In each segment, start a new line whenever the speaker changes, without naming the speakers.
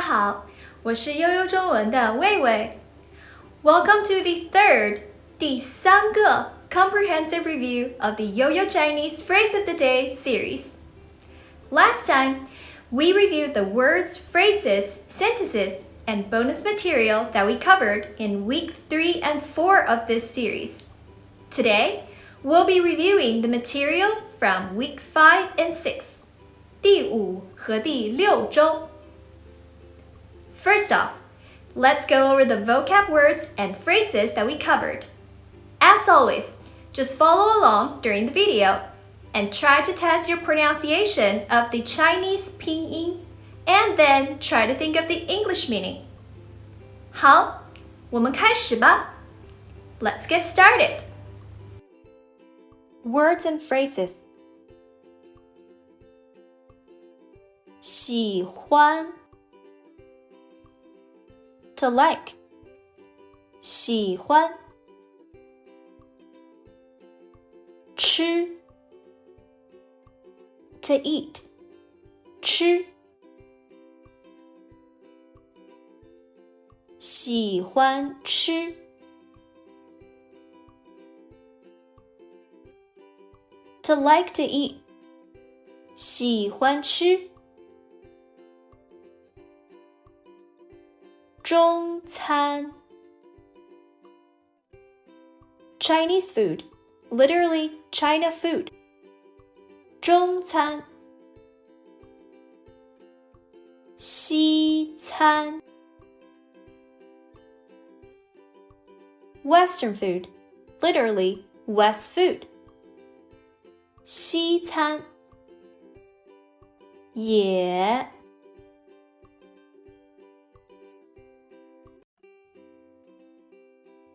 好，我是悠悠中文的魏魏。Welcome to the third, 第三个 comprehensive review of the Yo-Yo Chinese Phrase of the Day series. Last time, we reviewed the words, phrases, sentences, and bonus material that we covered in week 3 and 4 of this series. Today, we'll be reviewing the material from week 5 and 6, 第5和第6周。First off, let's go over the vocab words and phrases that we covered. As always, just follow along during the video and try to test your pronunciation of the Chinese pinyin and then try to think of the English meaning. 好，我们开始吧。Let's get started. Words and phrases. 喜欢 to like 喜欢吃 to eat 吃喜欢吃 to like to eat 喜欢吃中餐 Chinese food, literally China food. 中餐西餐 Western food, literally West food. 西餐也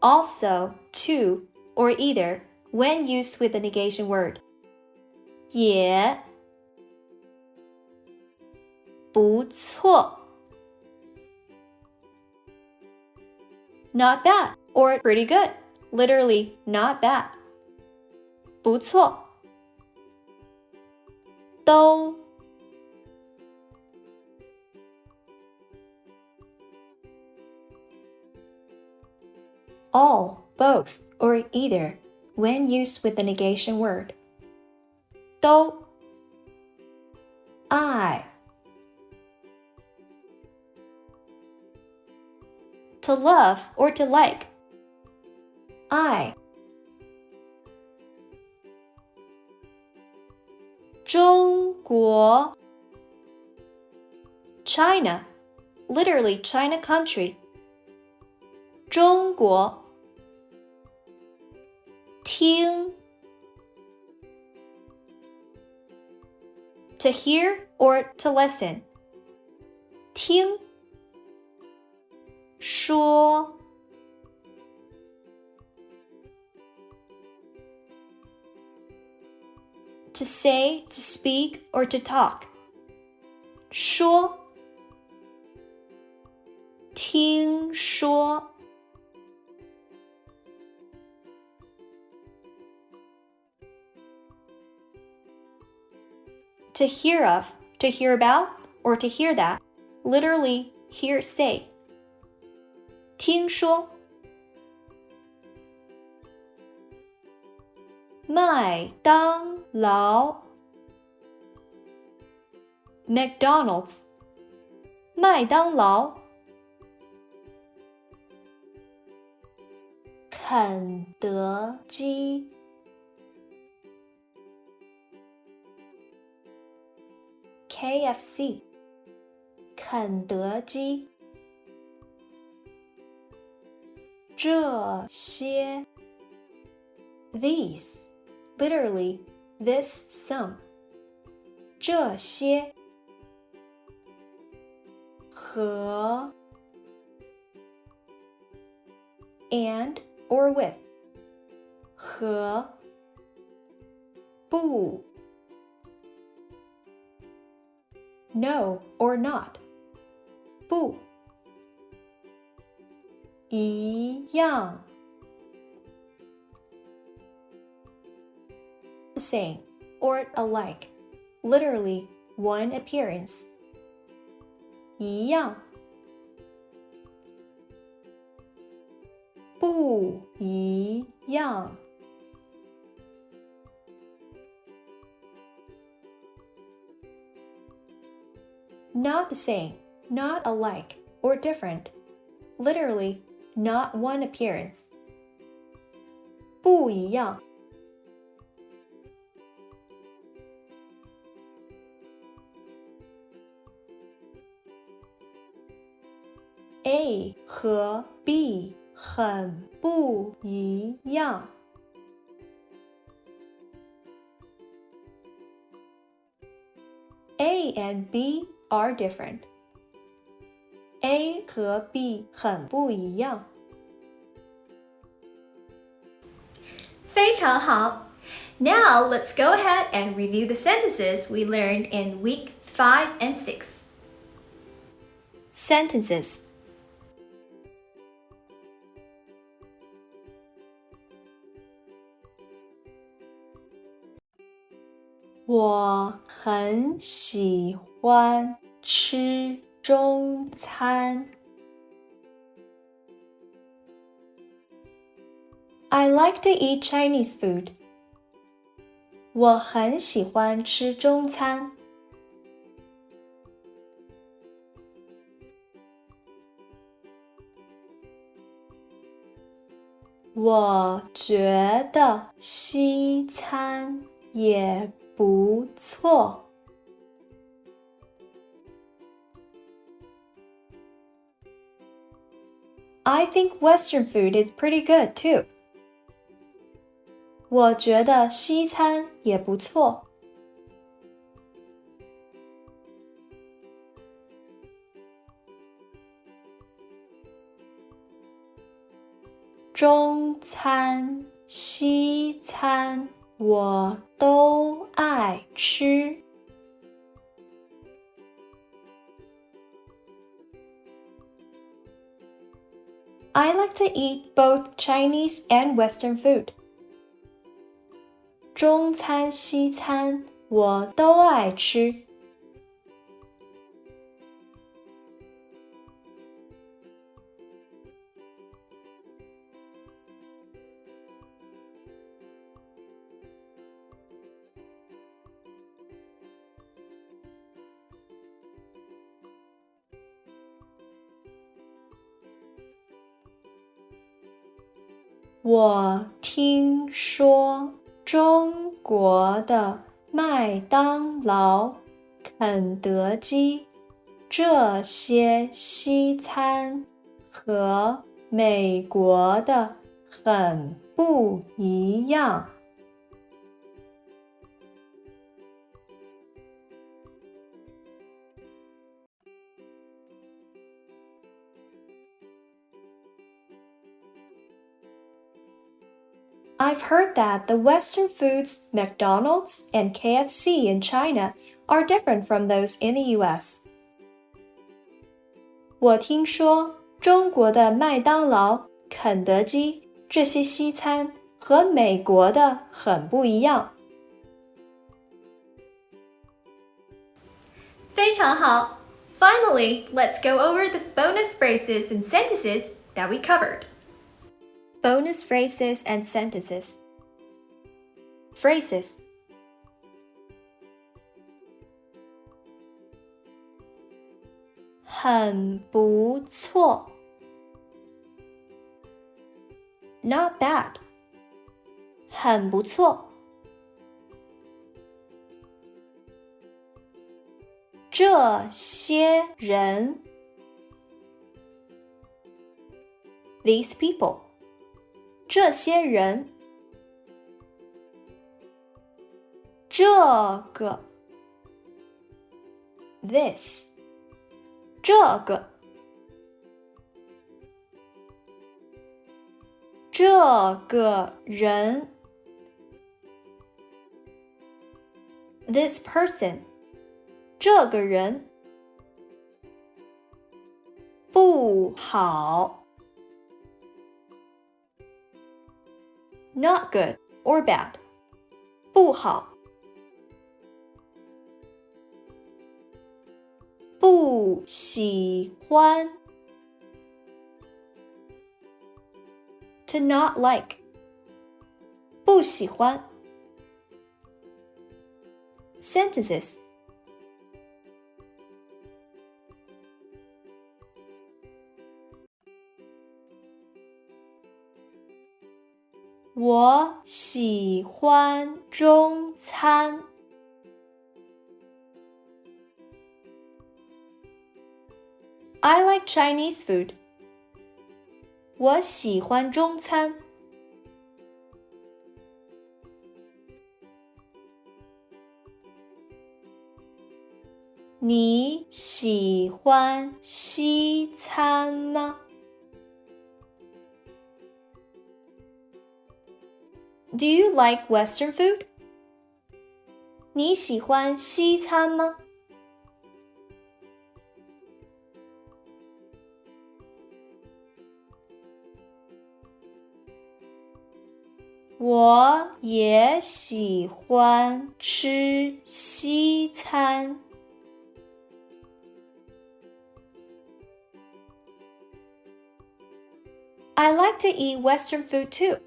Also, to or either when used with the negation word. 也不错 Not bad or pretty good. Literally, not bad. 不错都All, both, or either, when used with the negation word. 都爱 To love or to like. 爱中国 China, literally China country. 中国听 to hear or to listen. 听说to say, to speak, or to talk. 说听说To hear of, to hear about, or to hear that, literally hear say. 听说麦当劳 McDonald's 麦当劳肯德基KFC 肯德基这些 These, literally, this some 这些和 and or with 和不No or not. 不一样 The same or alike. Literally one appearance. 一样 not the same, not alike, or different. Literally, not one appearance. 不一样。A 和 B 很不一样。A and B are different. A 和 B 很不一样。非常好。Now let's go ahead and review the sentences we learned in week 5 and 6. Sentences. 我很喜欢吃中餐。I like to eat Chinese food. 我很喜欢吃中餐。我觉得西餐也不错。I think Western food is pretty good too. 我觉得西餐也不错。中餐、西餐我都爱吃。I like to eat both Chinese and Western food. 中餐、西餐我都爱吃。我听说中国的麦当劳、肯德基这些西餐和美国的很不一样。I've heard that the Western foods, McDonald's and KFC in China, are different from those in the US. 我听说中国的麦当劳、肯德基这些西餐和美国的很不一样。非常好。Finally, let's go over the bonus phrases and sentences that we covered. Bonus phrases and sentences. Phrases. 很不错。Not bad. 很不错。这些人。These people. 这些人。这个。This. 这个。这个人。This person. 这个人。不好。Not good or bad. 不好。不喜欢。To not like. 不喜欢。Sentences. 喜欢中餐。I like Chinese food. 我喜欢中餐。你喜欢西餐吗？ Do you like Western food? 你喜欢西餐吗？我也喜欢吃西餐。I like to eat Western food too.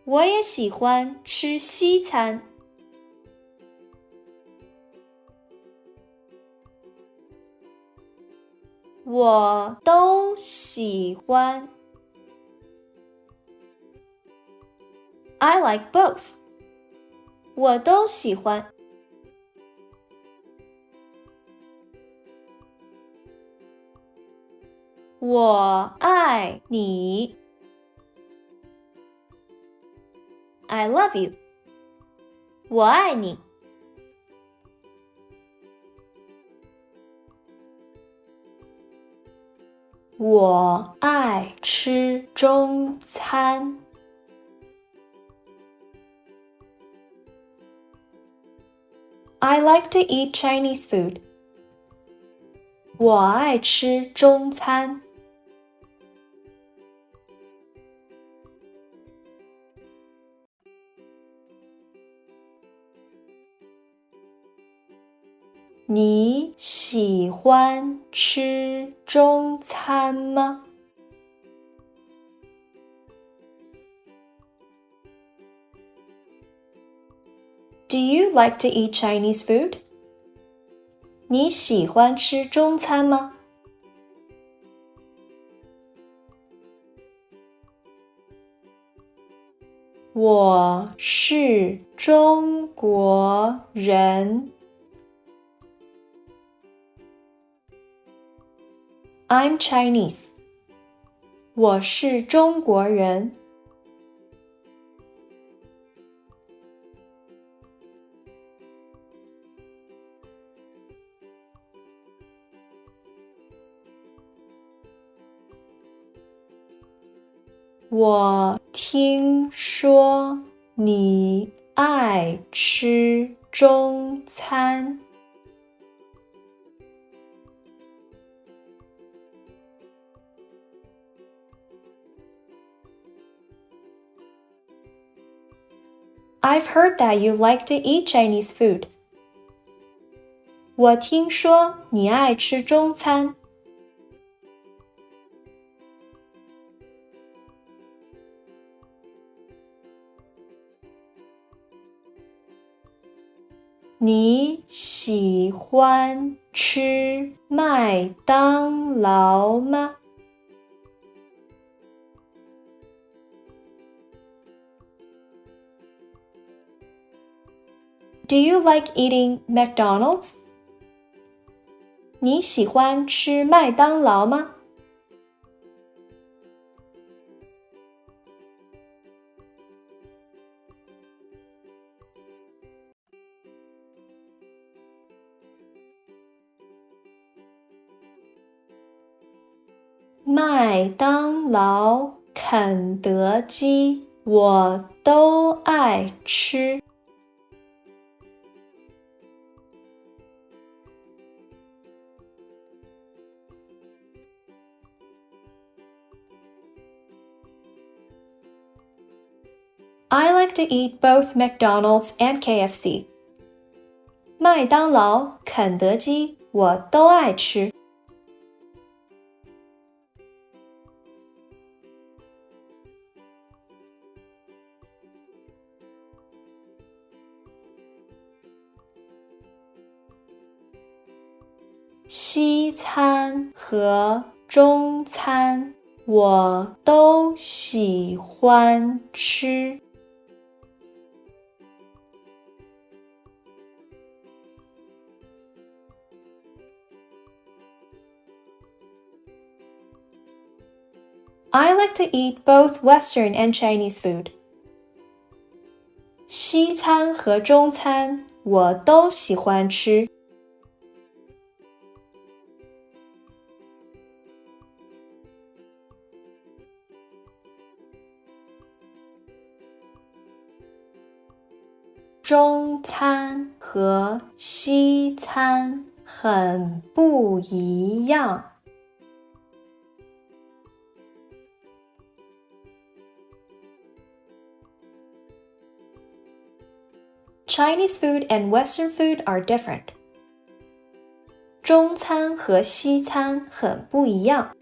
我也喜欢吃西餐。我都喜欢。I like both. 我都喜欢。我爱你。I love you. 我爱你。我爱吃中餐。I like to eat Chinese food. 我爱吃中餐。你喜欢吃中餐吗？ Do you like to eat Chinese food? 你喜欢吃中餐吗？我是中国人。I'm Chinese. 我是中国人。我听说你爱吃中餐。I've heard that you like to eat Chinese food. 我听说你爱吃中餐。你喜欢吃麦当劳吗？ Do you like eating McDonald's? 你喜欢吃麦当劳吗？麦当劳、肯德基，我都爱吃。I like to eat both McDonald's and KFC. 麦当劳、肯德基，我都爱吃。西餐和中餐我都喜欢吃。I like to eat both Western and Chinese food. 西餐和中餐我都喜欢吃。中餐和西餐很不一样。Chinese food and Western food are different. 中餐和西餐很不一样。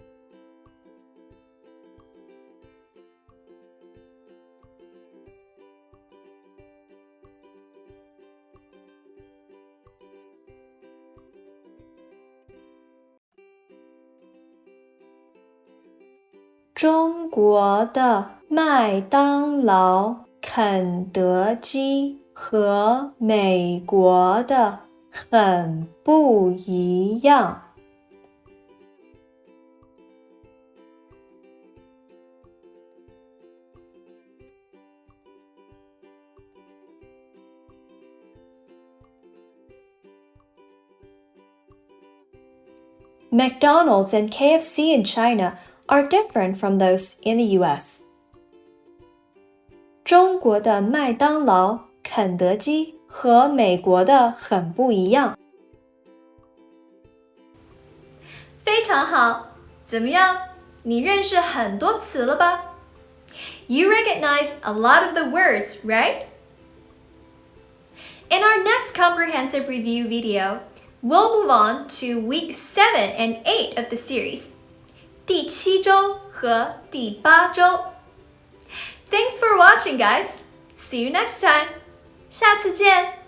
中国的麦当劳、肯德基和美国的很不一样。McDonald's and KFC in China are different from those in the US. 中国的麦当劳、肯德基和美国的很不一样。非常好，怎么样？你认识很多词了吧？ You recognize a lot of the words, right? In our next comprehensive review video, we'll move on to week 7 and 8 of the series. 第7周和第8周。Thanks for watching, guys. See you next time. 下次见。